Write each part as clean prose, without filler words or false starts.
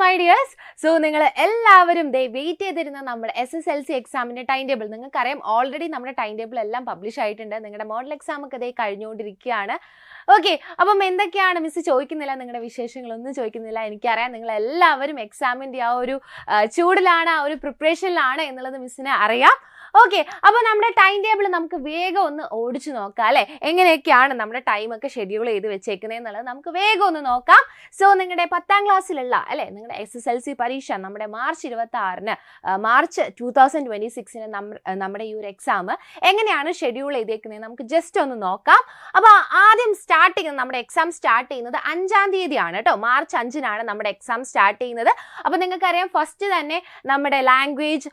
my dears. So, നിങ്ങൾ എല്ലാവരും wait ചെയ്തിരുന്ന നമ്മുടെ SSLC എക്സാമിന്റെ ടൈം ടേബിൾ നിങ്ങൾക്കറിയാം. ഓൾറെഡി നമ്മുടെ ടൈം ടേബിൾ എല്ലാം പബ്ലിഷ് ആയിട്ടുണ്ട്. നിങ്ങളുടെ മോഡൽ എക്സാം ഒക്കെ കഴിഞ്ഞുകൊണ്ടിരിക്കുകയാണ്. ഓക്കെ, അപ്പം എന്തൊക്കെയാണ് മിസ് ചോദിക്കുന്നില്ല, നിങ്ങളുടെ വിശേഷങ്ങളൊന്നും ചോദിക്കുന്നില്ല. എനിക്കറിയാം നിങ്ങൾ എല്ലാവരും എക്സാമിന്റെ ആ ഒരു ചൂടിലാണ്, ആ ഒരു പ്രിപ്പറേഷനിലാണ് എന്നുള്ളത് മിസ്സിനെ അറിയാം. ഓക്കെ, അപ്പോൾ നമ്മുടെ ടൈം ടേബിൾ നമുക്ക് വേഗം ഒന്ന് ഓടിച്ചു നോക്കാം അല്ലേ. എങ്ങനെയൊക്കെയാണ് നമ്മുടെ ടൈമൊക്കെ ഷെഡ്യൂൾ ചെയ്ത് വെച്ചേക്കുന്നത് എന്നുള്ളത് നമുക്ക് വേഗം ഒന്ന് നോക്കാം. സോ നിങ്ങളുടെ 10ാം ക്ലാസ്സിലുള്ള അല്ലേ നിങ്ങളുടെ SSLC പരീക്ഷ നമ്മുടെ മാർച്ച് 26-ന് മാർച്ച് 2026-ന് നമ്മുടെ ഈ ഒരു എക്സാം എങ്ങനെയാണ് ഷെഡ്യൂൾ ചെയ്തേക്കുന്നത് നമുക്ക് ജസ്റ്റ് ഒന്ന് നോക്കാം. അപ്പോൾ ആദ്യം സ്റ്റാർട്ട് ചെയ്യുന്നത് നമ്മുടെ എക്സാം സ്റ്റാർട്ട് ചെയ്യുന്നത് 5-ാം തീയതിയാണ് കേട്ടോ. മാർച്ച് 5-നാണ് നമ്മുടെ എക്സാം സ്റ്റാർട്ട് ചെയ്യുന്നത്. അപ്പോൾ നിങ്ങൾക്കറിയാം ഫസ്റ്റ് തന്നെ നമ്മുടെ ലാംഗ്വേജ്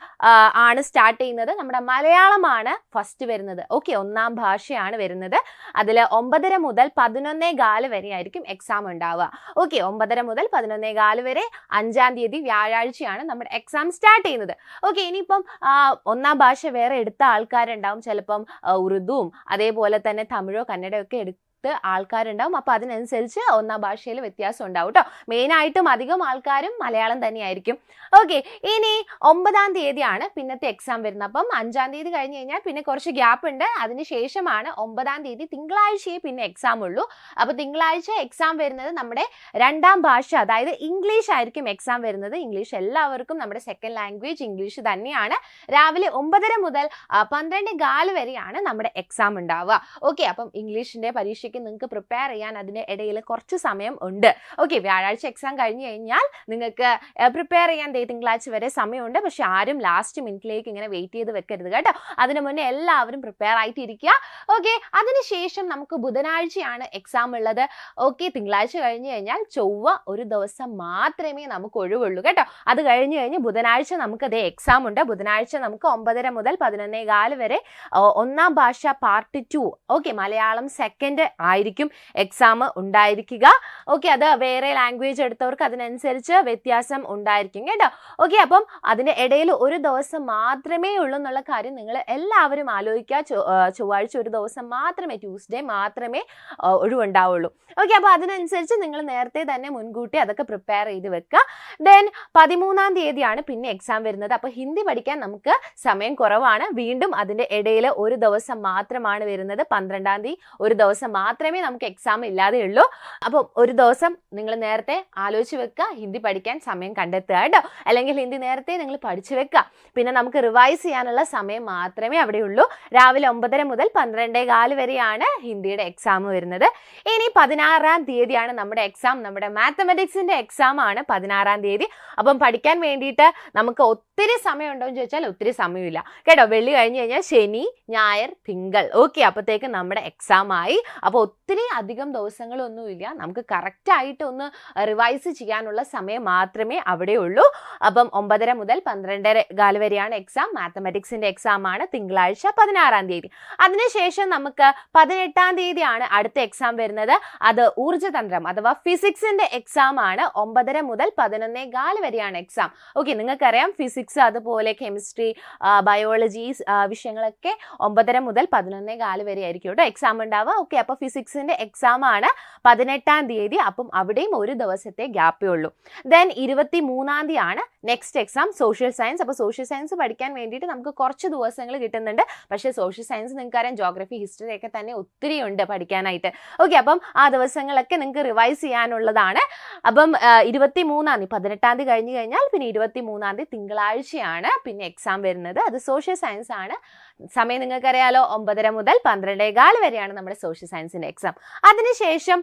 ആണ് സ്റ്റാർട്ട് ചെയ്യുന്നത്. നമ്മുടെ മലയാളമാണ് ഫസ്റ്റ് വരുന്നത്. ഓക്കെ, 1ാം ഭാഷയാണ് വരുന്നത്. അതിൽ 9:30 മുതൽ 11:15 വരെ ആയിരിക്കും എക്സാം ഉണ്ടാവുക. ഓക്കെ, 9:30 മുതൽ 11:15 വരെ 5-ാം തീയതി വ്യാഴാഴ്ചയാണ് നമ്മുടെ എക്സാം സ്റ്റാർട്ട് ചെയ്യുന്നത്. ഓക്കെ, ഇനിയിപ്പം 1ാം ഭാഷ വേറെ എടുത്ത ആൾക്കാരുണ്ടാവും, ചിലപ്പം ഉറുദുവും അതേപോലെ തന്നെ തമിഴോ കന്നഡയോ ഒക്കെ ആൾക്കാരുണ്ടാവും. അപ്പോൾ അതിനനുസരിച്ച് 1ാം ഭാഷയിൽ വ്യത്യാസം ഉണ്ടാവും കേട്ടോ. മെയിനായിട്ടും അധികം ആൾക്കാരും മലയാളം തന്നെയായിരിക്കും. ഓക്കെ, ഇനി 9-ാം തീയതിയാണ് പിന്നത്തെ എക്സാം വരുന്നത്. അപ്പം 5-ാം തീയതി കഴിഞ്ഞ് കഴിഞ്ഞാൽ പിന്നെ കുറച്ച് ഗ്യാപ്പ് ഉണ്ട്. അതിനുശേഷമാണ് 9-ാം തീയതി തിങ്കളാഴ്ചയെ പിന്നെ എക്സാം ഉള്ളൂ. അപ്പോൾ തിങ്കളാഴ്ച എക്സാം വരുന്നത് നമ്മുടെ 2ാം ഭാഷ, അതായത് ഇംഗ്ലീഷ് ആയിരിക്കും എക്സാം വരുന്നത്. ഇംഗ്ലീഷ് എല്ലാവർക്കും നമ്മുടെ സെക്കൻഡ് ലാംഗ്വേജ് ഇംഗ്ലീഷ് തന്നെയാണ്. രാവിലെ 9:30 മുതൽ 12:15 വരെയാണ് നമ്മുടെ എക്സാം ഉണ്ടാവുക. ഓക്കെ, അപ്പം ഇംഗ്ലീഷിൻ്റെ പരീക്ഷ നിങ്ങൾക്ക് പ്രിപ്പയർ ചെയ്യാൻ അതിൻ്റെ ഇടയിൽ കുറച്ച് സമയം ഉണ്ട്. ഓക്കെ, വ്യാഴാഴ്ച എക്സാം കഴിഞ്ഞ് കഴിഞ്ഞാൽ നിങ്ങൾക്ക് പ്രിപ്പയർ ചെയ്യാൻ തിങ്കളാഴ്ച വരെ സമയമുണ്ട്. പക്ഷെ ആരും ലാസ്റ്റ് മിനിറ്റിലേക്ക് ഇങ്ങനെ വെയിറ്റ് ചെയ്ത് വെക്കരുത് കേട്ടോ. അതിന് മുന്നേ എല്ലാവരും പ്രിപ്പയർ ആയിട്ടിരിക്കുക. ഓക്കെ, അതിനുശേഷം നമുക്ക് ബുധനാഴ്ചയാണ് എക്സാം ഉള്ളത്. ഓക്കെ, തിങ്കളാഴ്ച കഴിഞ്ഞ് കഴിഞ്ഞാൽ ചൊവ്വ ഒരു ദിവസം മാത്രമേ നമുക്ക് ഒഴിവുള്ളൂ കേട്ടോ. അത് കഴിഞ്ഞ് ബുധനാഴ്ച നമുക്ക് അതേ എക്സാം ഉണ്ട്. ബുധനാഴ്ച നമുക്ക് 9:30 മുതൽ 11:15 വരെ 1ാം ഭാഷ പാർട്ട് 2 ഓക്കെ മലയാളം സെക്കൻഡ് ആയിരിക്കും എക്സാം ഉണ്ടായിരിക്കുക. ഓക്കെ, അത് വേറെ ലാംഗ്വേജ് എടുത്തവർക്ക് അതിനനുസരിച്ച് വ്യത്യാസം ഉണ്ടായിരിക്കും കേട്ടോ. ഓക്കെ, അപ്പം അതിൻ്റെ ഇടയിൽ ഒരു ദിവസം മാത്രമേ ഉള്ളൂ എന്നുള്ള കാര്യം നിങ്ങൾ എല്ലാവരും ആലോചിക്കുക. ചൊവ്വാഴ്ച ഒരു ദിവസം മാത്രമേ, ട്യൂസ്ഡേ മാത്രമേ ഒഴിവുണ്ടാവുള്ളൂ. ഓക്കെ, അപ്പോൾ അതിനനുസരിച്ച് നിങ്ങൾ നേരത്തെ തന്നെ മുൻകൂട്ടി അതൊക്കെ പ്രിപ്പയർ ചെയ്ത് വെക്കുക. ദെൻ 13-ാം തീയതിയാണ് പിന്നെ എക്സാം വരുന്നത്. അപ്പോൾ ഹിന്ദി പഠിക്കാൻ നമുക്ക് സമയം കുറവാണ്. വീണ്ടും അതിൻ്റെ ഇടയിൽ ഒരു ദിവസം മാത്രമാണ് വരുന്നത്. 12-ാം തീയതി ഒരു ദിവസം മാത്രമേ നമുക്ക് എക്സാം ഇല്ലാതെ ഉള്ളൂ. അപ്പം ഒരു ദിവസം നിങ്ങൾ നേരത്തെ ആലോചിച്ച് വെക്കുക, ഹിന്ദി പഠിക്കാൻ സമയം കണ്ടെത്തുക കേട്ടോ. അല്ലെങ്കിൽ ഹിന്ദി നേരത്തെ നിങ്ങൾ പഠിച്ചു വെക്കുക. പിന്നെ നമുക്ക് റിവൈസ് ചെയ്യാനുള്ള സമയം മാത്രമേ അവിടെ ഉള്ളൂ. രാവിലെ 9:30 മുതൽ 12:15 വരെയാണ് ഹിന്ദിയുടെ എക്സാം വരുന്നത്. ഇനി 16-ാം തീയതിയാണ് നമ്മുടെ എക്സാം. നമ്മുടെ മാത്തമാറ്റിക്സിന്റെ എക്സാം ആണ് 16-ാം തീയതി. അപ്പം പഠിക്കാൻ വേണ്ടിയിട്ട് നമുക്ക് ഒത്തിരി സമയം ഉണ്ടോ എന്ന് ചോദിച്ചാൽ ഒത്തിരി സമയമില്ല കേട്ടോ. വെള്ളി കഴിഞ്ഞ് കഴിഞ്ഞാൽ ശനി ഞായർ തിങ്കൾ. ഓക്കെ, അപ്പോഴത്തേക്ക് നമ്മുടെ എക്സാം ആയി. അപ്പോൾ ഒത്തിരി അധികം ദിവസങ്ങളൊന്നുമില്ല. നമുക്ക് കറക്റ്റായിട്ട് ഒന്ന് റിവൈസ് ചെയ്യാനുള്ള സമയം മാത്രമേ അവിടെ ഉള്ളൂ. അപ്പം 9:30 മുതൽ 12:15 വരെയാണ് എക്സാം. മാത്തമാറ്റിക്സിന്റെ എക്സാം ആണ് തിങ്കളാഴ്ച 16-ാം തീയതി. അതിനുശേഷം നമുക്ക് 18-ാം തീയതിയാണ് അടുത്ത എക്സാം വരുന്നത്. അത് ഊർജ്ജതന്ത്രം അഥവാ ഫിസിക്സിന്റെ എക്സാം ആണ്. 9:30 മുതൽ 11:15 വരെയാണ് എക്സാം. ഓക്കെ, നിങ്ങൾക്കറിയാം ഫിസിക്സ് അതുപോലെ കെമിസ്ട്രി ബയോളജി വിഷയങ്ങളൊക്കെ 9:30 മുതൽ 11:15 വരെ ആയിരിക്കും കേട്ടോ എക്സാം ഉണ്ടാവുക. ഓക്കെ, അപ്പോൾ ഫിസിക്സിന്റെ എക്സാം ആണ് 18-ാം തീയതി. അപ്പം അവിടെയും ഒരു ദിവസത്തെ ഗ്യാപ്പേ ഉള്ളൂ. ദെൻ 23-ാം തീയതിയാണ് നെക്സ്റ്റ് എക്സാം സോഷ്യൽ സയൻസ്. അപ്പോൾ സോഷ്യൽ സയൻസ് പഠിക്കാൻ വേണ്ടിയിട്ട് നമുക്ക് കുറച്ച് ദിവസങ്ങൾ കിട്ടുന്നുണ്ട്. പക്ഷേ സോഷ്യൽ സയൻസ് നിങ്ങൾക്കറിയാം ജോഗ്രഫി ഹിസ്റ്ററി ഒക്കെ തന്നെ ഒത്തിരി ഉണ്ട് പഠിക്കാനായിട്ട്. ഓക്കെ, അപ്പം ആ ദിവസങ്ങളൊക്കെ നിങ്ങൾക്ക് റിവൈസ് ചെയ്യാനുള്ളതാണ്. അപ്പം 23-ാം തീയതി 18-ാം തീയതി കഴിഞ്ഞ് കഴിഞ്ഞാൽ പിന്നെ 23-ാം തീയതി തിങ്കളാഴ്ചയാണ് പിന്നെ എക്സാം വരുന്നത്. അത് സോഷ്യൽ സയൻസ് ആണ്. സമയം നിങ്ങൾക്കറിയാലോ 9:30 മുതൽ 12:15 വരെയാണ് നമ്മുടെ സോഷ്യൽ സയൻസിന്റെ എക്സാം. അതിനുശേഷം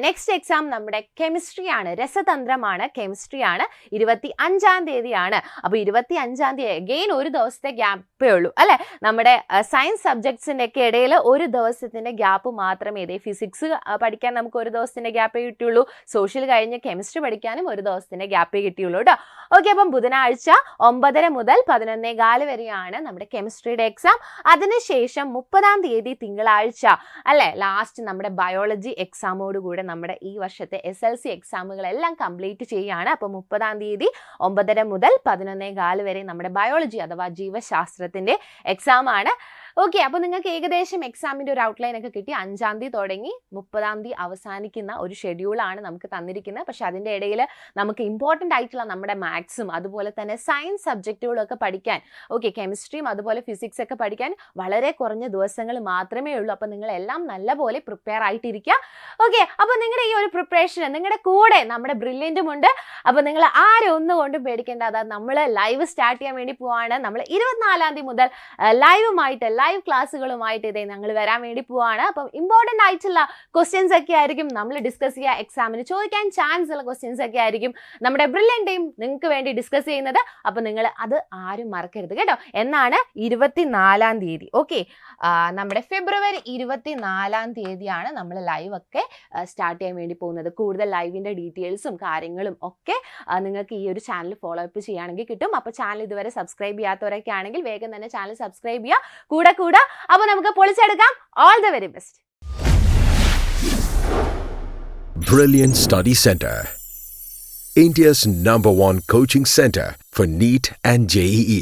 നെക്സ്റ്റ് എക്സാം നമ്മുടെ കെമിസ്ട്രി ആണ്, രസതന്ത്രമാണ്, കെമിസ്ട്രി ആണ്. 25-ാം തീയതിയാണ്. അപ്പോൾ 25-ാം തീയതി അഗെയിൻ ഒരു ദിവസത്തെ ഗ്യാപ്പേ ഉള്ളൂ അല്ലെ. നമ്മുടെ സയൻസ് സബ്ജക്ട്സിന്റെ ഒക്കെ ഇടയിൽ ഒരു ദിവസത്തിന്റെ ഗ്യാപ്പ് മാത്രമേ. ഇതേ ഫിസിക്സ് പഠിക്കാൻ നമുക്ക് ഒരു ദിവസത്തിന്റെ ഗ്യാപ്പേ കിട്ടിയുള്ളൂ. സോഷ്യൽ കഴിഞ്ഞ് കെമിസ്ട്രി പഠിക്കാനും ഒരു ദിവസത്തിന്റെ ഗ്യാപ്പേ കിട്ടിയുള്ളൂ കേട്ടോ. ഓക്കെ, അപ്പം ബുധനാഴ്ച 9:30 മുതൽ 11:15 വരെയാണ് നമ്മുടെ കെമിസ്ട്രിയുടെ എക്സാം. അതിനുശേഷം 30-ാം തീയതി തിങ്കളാഴ്ച അല്ലെ ലാസ്റ്റ് നമ്മുടെ ബയോളജി എക്സാമോടുകൂടെ നമ്മുടെ ഈ വർഷത്തെ SLC എക്സാമുകളെല്ലാം കംപ്ലീറ്റ് ചെയ്യുകയാണ്. അപ്പോൾ 30-ാം തീയതി 9:30 മുതൽ 11:15 വരെ നമ്മുടെ ബയോളജി അഥവാ ജീവശാസ്ത്രത്തിന്റെ എക്സാം ആണ്. ഓക്കെ, അപ്പോൾ നിങ്ങൾക്ക് ഏകദേശം എക്സാമിൻ്റെ ഒരു ഔട്ട്ലൈൻ ഒക്കെ കിട്ടി. 5-ാം തീയതി തുടങ്ങി 30-ാം തീയതി അവസാനിക്കുന്ന ഒരു ഷെഡ്യൂളാണ് നമുക്ക് തന്നിരിക്കുന്നത്. പക്ഷെ അതിൻ്റെ ഇടയിൽ നമുക്ക് ഇമ്പോർട്ടൻ്റ് ആയിട്ടുള്ള നമ്മുടെ മാത്സും അതുപോലെ തന്നെ സയൻസ് സബ്ജക്റ്റുകളൊക്കെ പഠിക്കാൻ, ഓക്കെ, കെമിസ്ട്രിയും അതുപോലെ ഫിസിക്സ് ഒക്കെ പഠിക്കാൻ വളരെ കുറഞ്ഞ ദിവസങ്ങൾ മാത്രമേ ഉള്ളൂ. അപ്പോൾ നിങ്ങളെല്ലാം നല്ലപോലെ പ്രിപ്പയർ ആയിട്ടിരിക്കുക. ഓക്കെ, അപ്പോൾ നിങ്ങളുടെ ഈ ഒരു പ്രിപ്പറേഷൻ നിങ്ങളുടെ കൂടെ നമ്മുടെ ബ്രില്യൻറ്റും ഉണ്ട്. അപ്പോൾ നിങ്ങൾ ആരും ഒന്നുകൊണ്ടും പേടിക്കേണ്ട. അതായത് നമ്മൾ ലൈവ് സ്റ്റാർട്ട് ചെയ്യാൻ വേണ്ടി പോവാണ്. നമ്മൾ 24-ാം തീയതി മുതൽ ലൈവ് ക്ലാസ്സുകളുമായിട്ട് ഇതേ ഞങ്ങൾ വരാൻ വേണ്ടി പോവാണ്. അപ്പം ഇമ്പോർട്ടൻ്റ് ആയിട്ടുള്ള ക്വസ്റ്റ്യൻസ് ഒക്കെ ആയിരിക്കും നമ്മൾ ഡിസ്കസ് ചെയ്യുക. എക്സാമിന് ചോദിക്കാൻ ചാൻസ് ഉള്ള ക്വസ്റ്റ്യൻസ് ഒക്കെ ആയിരിക്കും നമ്മുടെ ബ്രില്യൻ്റ് ടീം നിങ്ങൾക്ക് വേണ്ടി ഡിസ്കസ് ചെയ്യുന്നത്. അപ്പോൾ നിങ്ങൾ അത് ആരും മറക്കരുത് കേട്ടോ. എന്നാണ് 24-ാം തീയതി. ഓക്കെ, നമ്മുടെ ഫെബ്രുവരി 24-ാം തീയതിയാണ് നമ്മൾ ലൈവ് ഒക്കെ സ്റ്റാർട്ട് ചെയ്യാൻ വേണ്ടി പോകുന്നത്. കൂടുതൽ ലൈവിൻ്റെ ഡീറ്റെയിൽസും കാര്യങ്ങളും ഒക്കെ നിങ്ങൾക്ക് ഈ ഒരു ചാനൽ ഫോളോ അപ്പ് ചെയ്യുകയാണെങ്കിൽ കിട്ടും. അപ്പോൾ ചാനൽ ഇതുവരെ സബ്സ്ക്രൈബ് ചെയ്യാത്തവരൊക്കെ ആണെങ്കിൽ വേഗം തന്നെ ചാനൽ സബ്സ്ക്രൈബ് ചെയ്യുക. കൂടെ അപ്പോൾ നമുക്ക് പൊളിച്ചെടുക്കാം. All the very best. Brilliant Study Center, India's #1 coaching center for NEET and JEE.